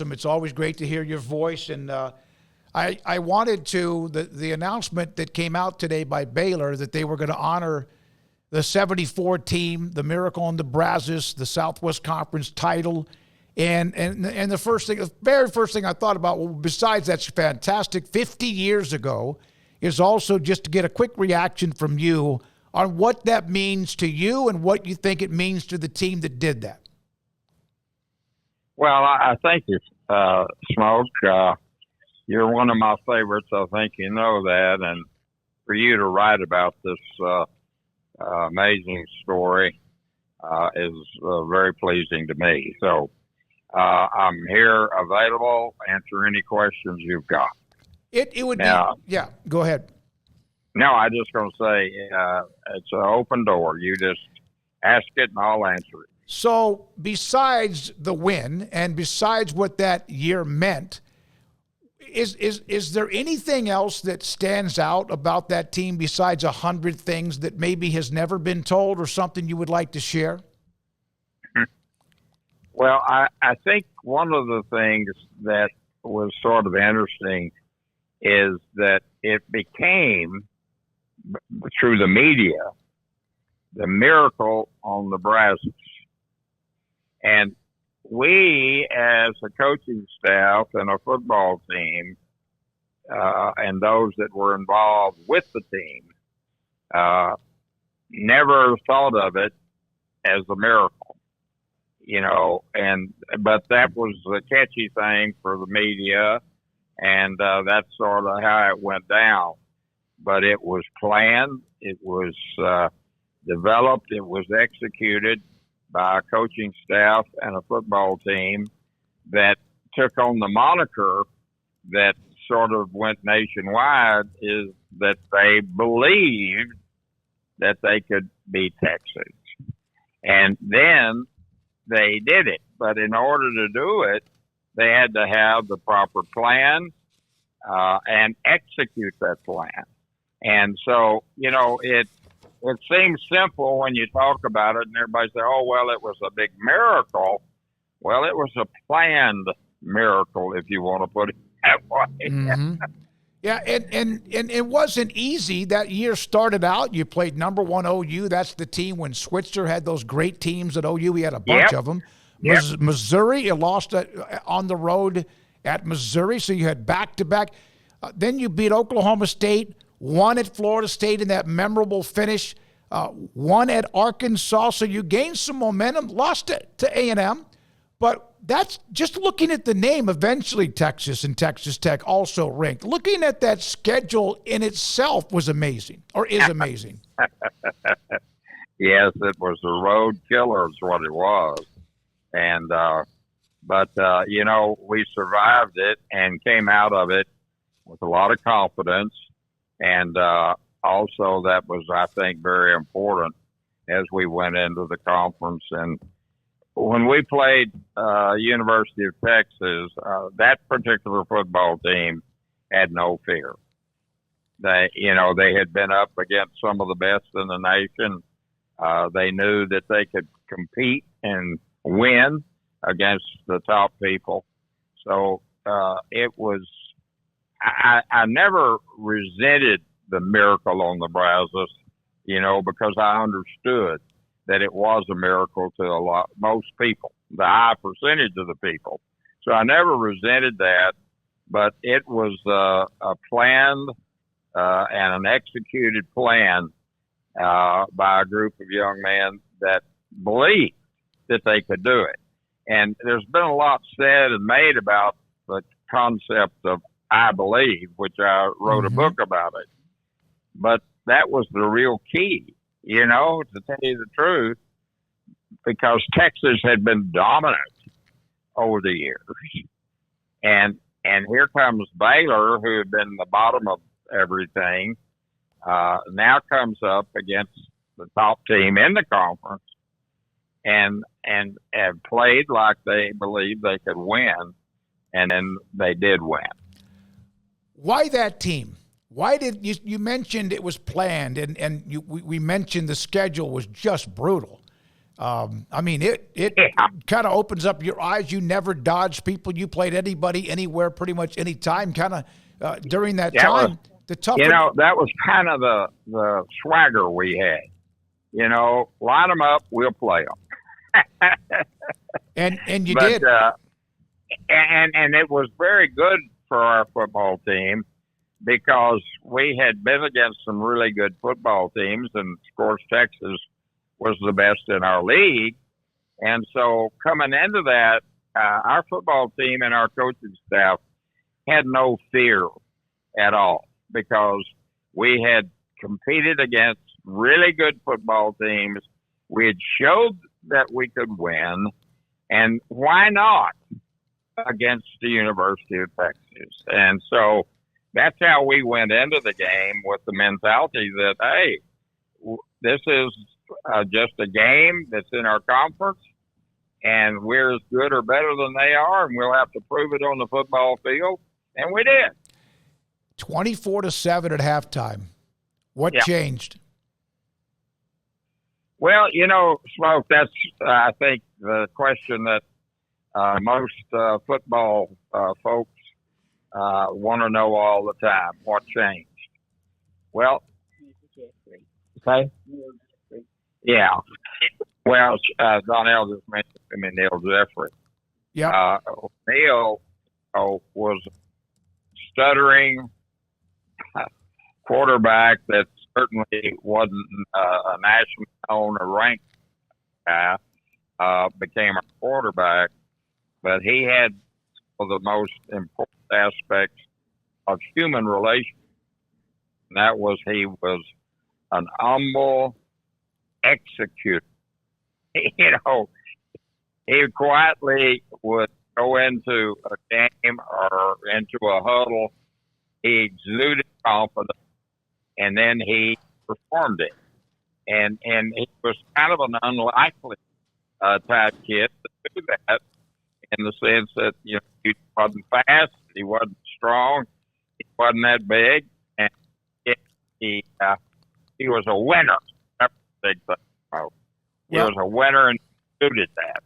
It's always great to hear your voice. And I wanted to, the announcement that came out today by Baylor that they were going to honor the 74 team, the Miracle and the Brazos, the Southwest Conference title. And the very first thing I thought about, well, besides that's fantastic, 50 years ago, is also just to get a quick reaction from you on what that means to you and what you think it means to the team that did that. Well, I thank you, Smoke. You're one of my favorites. I think you know that. And for you to write about this amazing story is very pleasing to me. So I'm here available. Answer any questions you've got. It would now, be, yeah, go ahead. No, I'm just going to say it's an open door. You just ask it and I'll answer it. So besides the win and besides what that year meant, is there anything else that stands out about that team besides 100 things that maybe has never been told or something you would like to share? Well, I think one of the things that was sort of interesting is that it became, through the media, the Miracle on the Brazos. And we, as a coaching staff and a football team, and those that were involved with the team, never thought of it as a miracle, but that was the catchy thing for the media, and that's sort of how it went down. But it was planned, it was developed, it was executed by a coaching staff and a football team that took on the moniker that sort of went nationwide, is that they believed that they could beat Texas. And then they did it. But in order to do it, they had to have the proper plan and execute that plan. And so, it seems simple when you talk about it and everybody say, oh, well, it was a big miracle. Well, it was a planned miracle, if you want to put it that way. Mm-hmm. Yeah, and it wasn't easy. That year started out, you played number one OU. That's the team when Switzer had those great teams at OU. He had a bunch of them. Yep. Missouri, you lost on the road at Missouri, so you had back-to-back. Then you beat Oklahoma State, won at Florida State in that memorable finish, won at Arkansas. So you gained some momentum, lost it to A&M. But that's just looking at the name. Eventually Texas and Texas Tech also ranked. Looking at that schedule in itself was amazing, or is amazing. Yes, it was a road killer is what it was. And but we survived it and came out of it with a lot of confidence. And also that was, I think, very important as we went into the conference. And when we played University of Texas, that particular football team had no fear. They had been up against some of the best in the nation. They knew that they could compete and win against the top people. So it was, I never resented the Miracle on the Brazos, because I understood that it was a miracle to most people, the high percentage of the people. So I never resented that, but it was a planned and an executed plan by a group of young men that believed that they could do it. And there's been a lot said and made about the concept of I believe, which I wrote a book about it. But that was the real key, to tell you the truth, because Texas had been dominant over the years. And here comes Baylor, who had been the bottom of everything, now comes up against the top team in the conference and have played like they believed they could win, and then they did win. Why that team? Why did you mentioned it was planned, and we mentioned the schedule was just brutal. I mean, it kind of opens up your eyes. You never dodged people. You played anybody, anywhere, pretty much any time. Kind of during that time, the tougher. That was kind of the swagger we had. Line them up, we'll play them. and you did. And it was very good for our football team because we had been against some really good football teams, and of course Texas was the best in our league. And so coming into that, our football team and our coaching staff had no fear at all because we had competed against really good football teams. We had showed that we could win, and why not against the University of Texas? And so that's how we went into the game, with the mentality that, hey, this is just a game that's in our conference, and we're as good or better than they are, and we'll have to prove it on the football field. And we did. 24-7 at halftime. What changed? Well, Smoke, that's, I think, the question that most football folks want to know all the time. What changed? Well, okay. Yeah. Well, Donnell just mentioned Neil Jeffrey. Yeah. Neil was stuttering quarterback that certainly wasn't a national known or ranked guy, became a quarterback, but he had one of the most important aspects of human relations. And that was, he was an humble executor. He quietly would go into a game or into a huddle. He exuded confidence, and then he performed it. And he was kind of an unlikely type kid to do that, in the sense that he wasn't fast, he wasn't strong, he wasn't that big, and he was a winner. That's the big thing. He was a winner and suited that.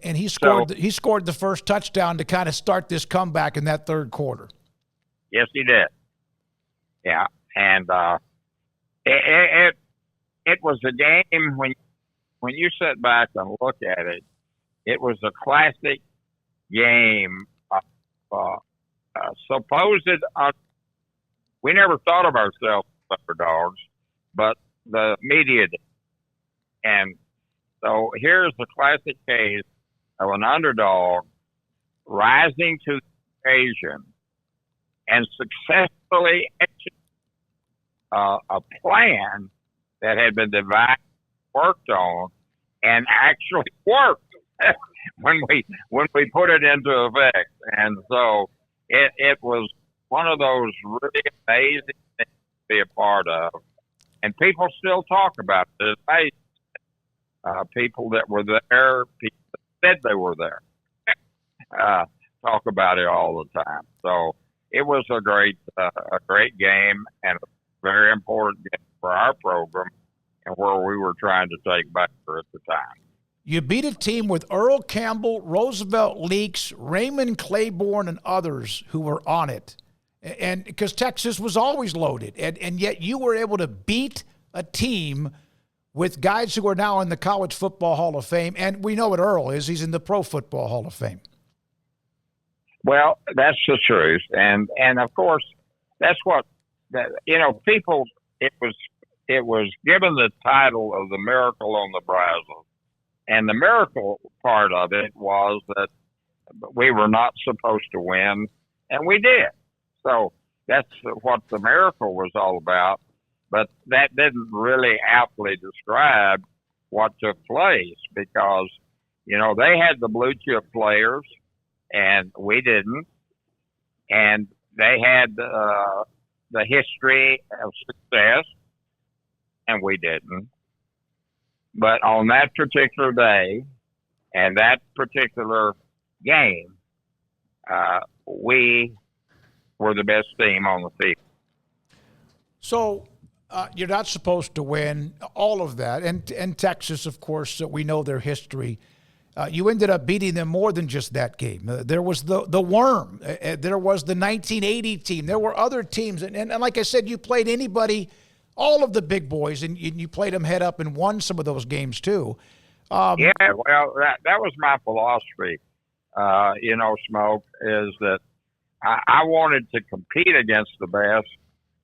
And he scored the first touchdown to kind of start this comeback in that third quarter. Yes, he did. Yeah, and it was a game when you sit back and look at it. It was a classic game of supposed. We never thought of ourselves as underdogs, but the media did. And so here's the classic case of an underdog rising to the occasion and successfully executing a plan that had been devised, worked on, and actually worked when we put it into effect. And so it was one of those really amazing things to be a part of. And people still talk about it. People that were there, people that said they were there, talk about it all the time. So it was a great game, and a very important game for our program and where we were trying to take Baylor at the time. You beat a team with Earl Campbell, Roosevelt Leaks, Raymond Claiborne, and others who were on it. And because Texas was always loaded, and yet you were able to beat a team with guys who are now in the College Football Hall of Fame. And we know what Earl is. He's in the Pro Football Hall of Fame. Well, that's the truth. And of course, that's what, people, it was given the title of the Miracle on the Brazos. And the miracle part of it was that we were not supposed to win, and we did. So that's what the miracle was all about. But that didn't really aptly describe what took place, because, they had the blue chip players and we didn't. And they had the history of success and we didn't. But on that particular day and that particular game, we were the best team on the field. So you're not supposed to win, all of that. And Texas, of course, we know their history. You ended up beating them more than just that game. There was the Worm. There was the 1980 team. There were other teams. And like I said, you played anybody, all of the big boys, and you played them head up and won some of those games too. Yeah, well, that was my philosophy, Smoke, is that I wanted to compete against the best,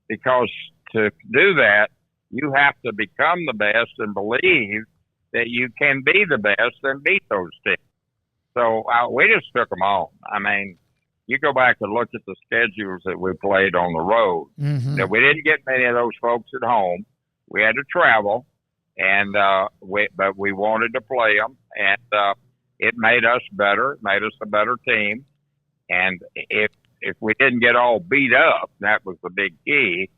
because to do that, you have to become the best and believe that you can be the best and beat those teams. So we just took them on. I mean, you go back and look at the schedules that we played on the road. Mm-hmm. That we didn't get many of those folks at home. We had to travel. And but we wanted to play them, and it made us better. It made us a better team. And if we didn't get all beat up, that was the big key.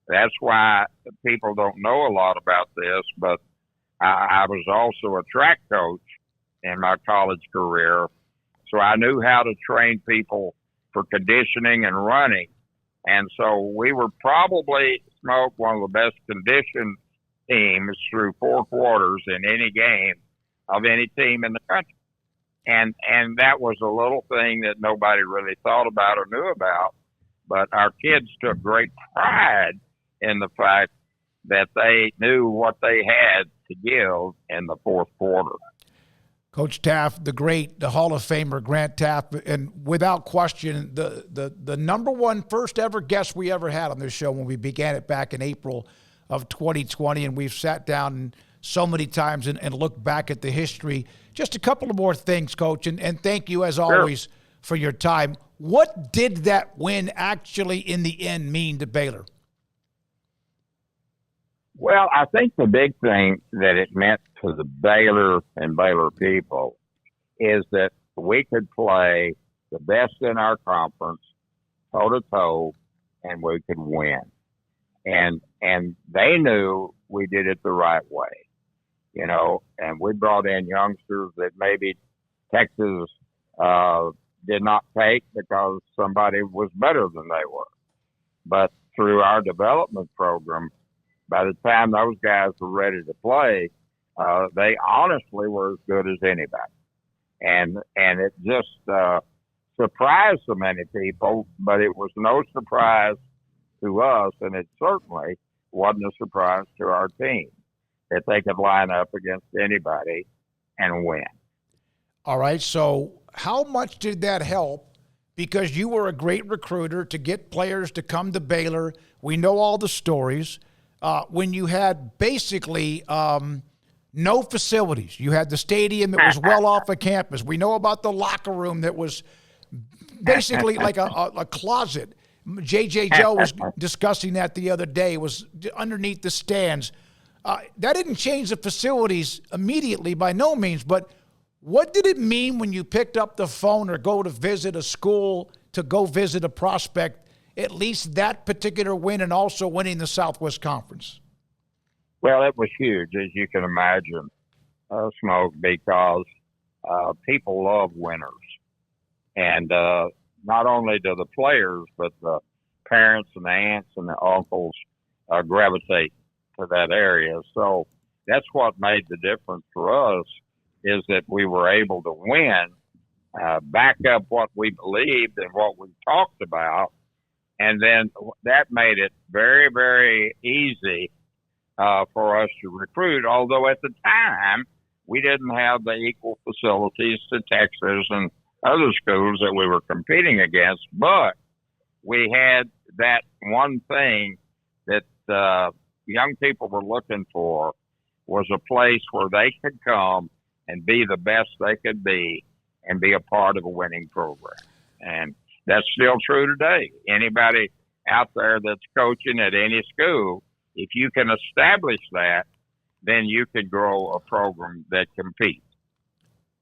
That's why people don't know a lot about this. But I was also a track coach in my college career, so I knew how to train people for conditioning and running. And so we were probably, Smoke, one of the best conditioned teams through 4 quarters in any game of any team in the country. And that was a little thing that nobody really thought about or knew about. But our kids took great pride in the fact that they knew what they had to give in the 4th quarter. Coach Teaff, the Hall of Famer Grant Teaff, and without question, the number one first ever guest we ever had on this show when we began it back in April of 2020, and we've sat down so many times and looked back at the history. Just a couple of more things, Coach, and thank you as always for your time. What did that win actually in the end mean to Baylor? Well, I think the big thing that it meant to the Baylor and Baylor people is that we could play the best in our conference toe-to-toe, and we could win. And they knew we did it the right way, and we brought in youngsters that maybe Texas did not take because somebody was better than they were. But through our development program, by the time those guys were ready to play, they honestly were as good as anybody. And it just surprised so many people, but it was no surprise to us, and it certainly wasn't a surprise to our team that they could line up against anybody and win. All right, so how much did that help? Because you were a great recruiter to get players to come to Baylor. We know all the stories. When you had basically no facilities. You had the stadium that was well off of campus. We know about the locker room that was basically like a closet. J.J. Joe was discussing that the other day, was underneath the stands. That didn't change the facilities immediately by no means, but what did it mean when you picked up the phone or go to visit a school, to go visit a prospect, at least that particular win and also winning the Southwest Conference? Well, it was huge, as you can imagine, Smoke, because people love winners. And not only do the players, but the parents and the aunts and the uncles gravitate to that area. So that's what made the difference for us, is that we were able to win, back up what we believed and what we talked about. And then that made it very, very easy for us to recruit, although at the time we didn't have the equal facilities to Texas and other schools that we were competing against. But we had that one thing that young people were looking for, was a place where they could come and be the best they could be and be a part of a winning program. And that's still true today. Anybody out there that's coaching at any school, if you can establish that, then you can grow a program that competes.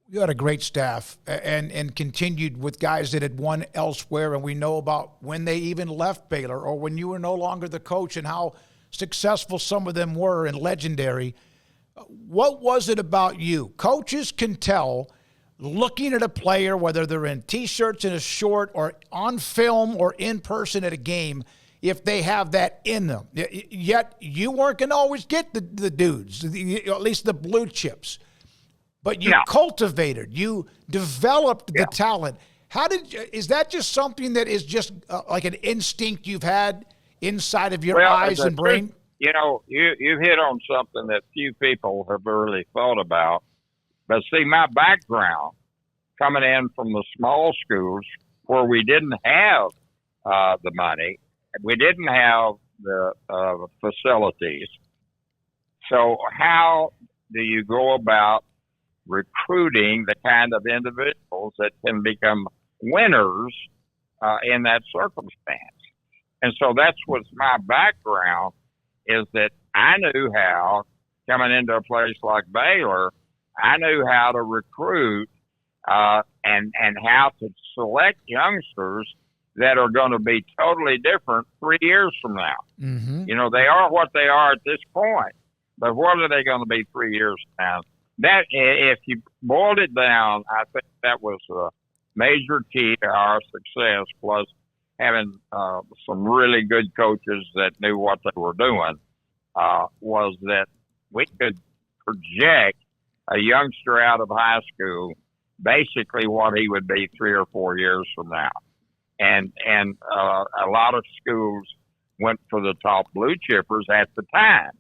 You had a great staff and continued with guys that had won elsewhere, and we know about when they even left Baylor or when you were no longer the coach and how successful some of them were and legendary. What was it about you? Coaches can tell, looking at a player, whether they're in T-shirts and a short or on film or in person at a game, if they have that in them. Yet you weren't going to always get the dudes, at least the blue chips. But you cultivated, you developed the talent. Is that just something that is just like an instinct you've had inside of your eyes and brain? You know, you hit on something that few people have really thought about. But see, my background coming in from the small schools where we didn't have the money, we didn't have the facilities. So how do you go about recruiting the kind of individuals that can become winners in that circumstance? And so that's what's my background, is that I knew how, coming into a place like Baylor, I knew how to recruit and how to select youngsters that are going to be totally different 3 years from now. Mm-hmm. You know, they are what they are at this point, but what are they going to be 3 years from now? That, if you boiled it down, I think that was a major key to our success, plus having some really good coaches that knew what they were doing, was that we could project a youngster out of high school basically what he would be 3 or 4 years from now. And a lot of schools went for the top blue chippers at the time.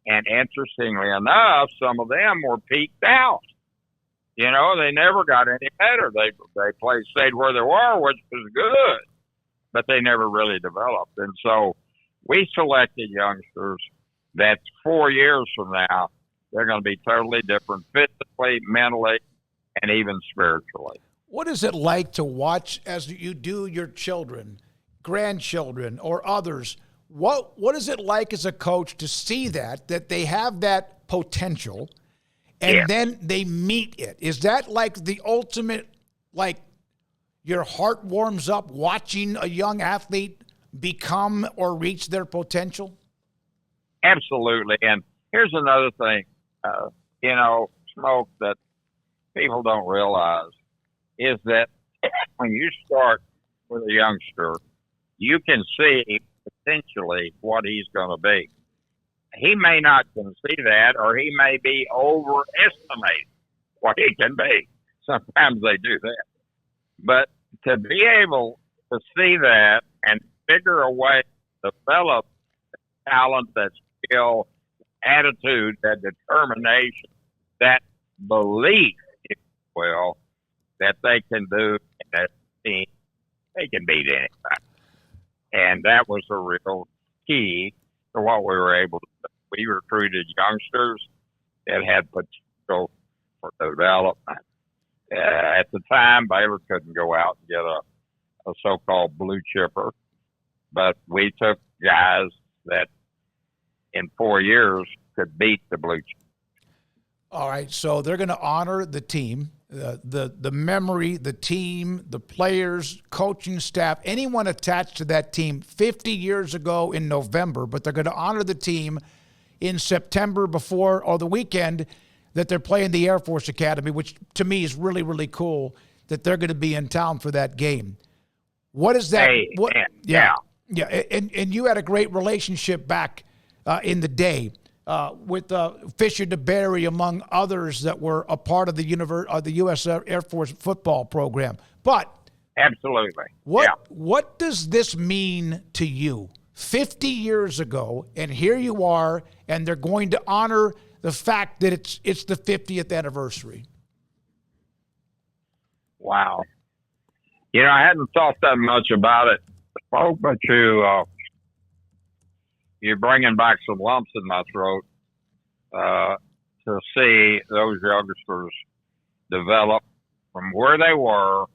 And interestingly enough, some of them were peaked out. You know, they never got any better. They stayed where they were, which was good, but they never really developed. And so we selected youngsters that 4 years from now, they're going to be totally different physically, mentally, and even spiritually. What is it like to watch as you do your children, grandchildren, or others? What is it like as a coach to see that they have that potential and then they meet it? Is that like the ultimate, like your heart warms up watching a young athlete become or reach their potential? Absolutely. And here's another thing, you know, Smoke, that people don't realize is that when you start with a youngster, you can see potentially what he's going to be. He may not can see that, or he may be overestimating what he can be. Sometimes they do that. But to be able to see that and figure a way to develop talent, that skill, attitude, that determination, that belief, if you will, that they can do in that team, they can beat anybody. And that was a real key to what we were able to do. We recruited youngsters that had potential for development. At the time, Baylor couldn't go out and get a so-called blue chipper, but we took guys that in 4 years could beat the blue chipper. All right, so they're going to honor the team, the memory, the team, the players, coaching staff, anyone attached to that team 50 years ago in November, but they're going to honor the team in September before, or the weekend that they're playing the Air Force Academy, which to me is really, really cool that they're going to be in town for that game. What is that? Yeah. And you had a great relationship back in the day with Fisher DeBerry, among others that were a part of the U.S. Air Force football program. But absolutely, what does this mean to you? 50 years ago, and here you are, and they're going to honor the fact that it's the 50th anniversary. Wow. You know, I hadn't thought that much about it, but you're bringing back some lumps in my throat to see those youngsters develop from where they were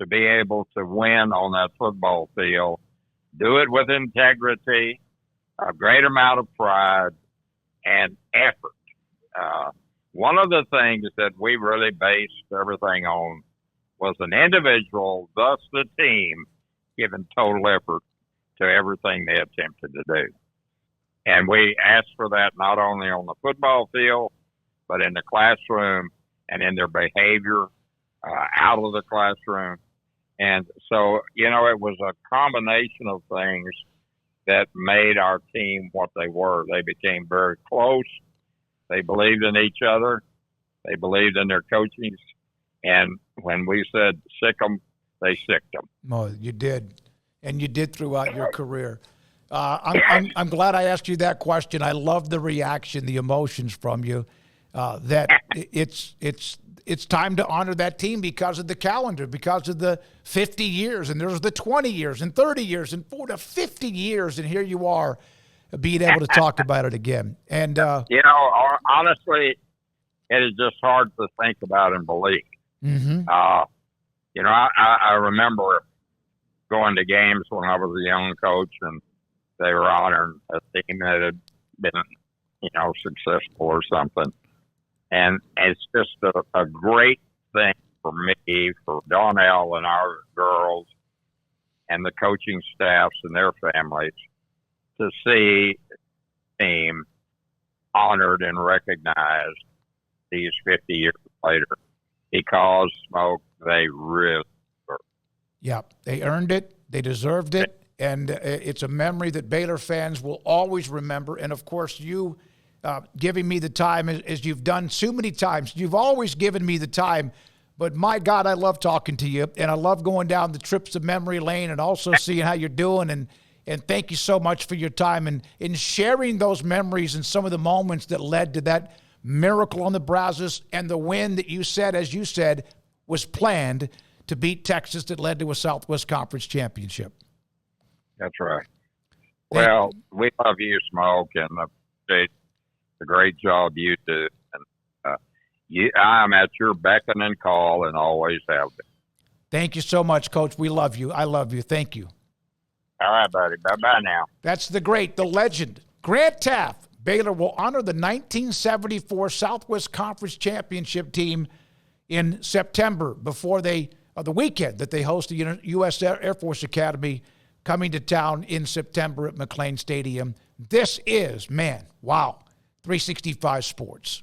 to be able to win on that football field, do it with integrity, a great amount of pride, and effort. One of the things that we really based everything on was an individual, thus the team, giving total effort to everything they attempted to do. And we asked for that not only on the football field, but in the classroom and in their behavior out of the classroom. And so, you know, it was a combination of things that made our team what they were. They became very close. They believed in each other. They believed in their coaching. And when we said Sic'Em, they sicked them. Oh, you did. And you did throughout your career. I'm glad I asked you that question. I love the reaction, the emotions from you. That it's time to honor that team because of the calendar, because of the 50 years, and there's the 20 years and 30 years and 40, 50 years, and here you are being able to talk about it again. And honestly, it is just hard to think about and believe. Mm-hmm. I remember going to games when I was a young coach, and they were honoring a team that had been, successful or something. And it's just a great thing for me, for Donnell and our girls and the coaching staffs and their families to see the team honored and recognized these 50 years later, because, Smoke, they really were. Yeah, they earned it. They deserved it. And it's a memory that Baylor fans will always remember. And, of course, you giving me the time, as you've done so many times. You've always given me the time. But, my God, I love talking to you. And I love going down the trips of memory lane and also seeing how you're doing. And thank you so much for your time and in sharing those memories and some of the moments that led to that miracle on the Brazos and the win that you said, as you said, was planned to beat Texas, that led to a Southwest Conference championship. That's right. Well, we love you, Smoke, and the great job you do. And I'm at your beck and call and always have been. Thank you so much, Coach. We love you. I love you. Thank you. All right, buddy. Bye-bye now. That's the great, the legend, Grant Teaff. Baylor will honor the 1974 Southwest Conference championship team in September before the weekend that they host the U.S. Air Force Academy coming to town in September at McLean Stadium. This is, 365 Sports.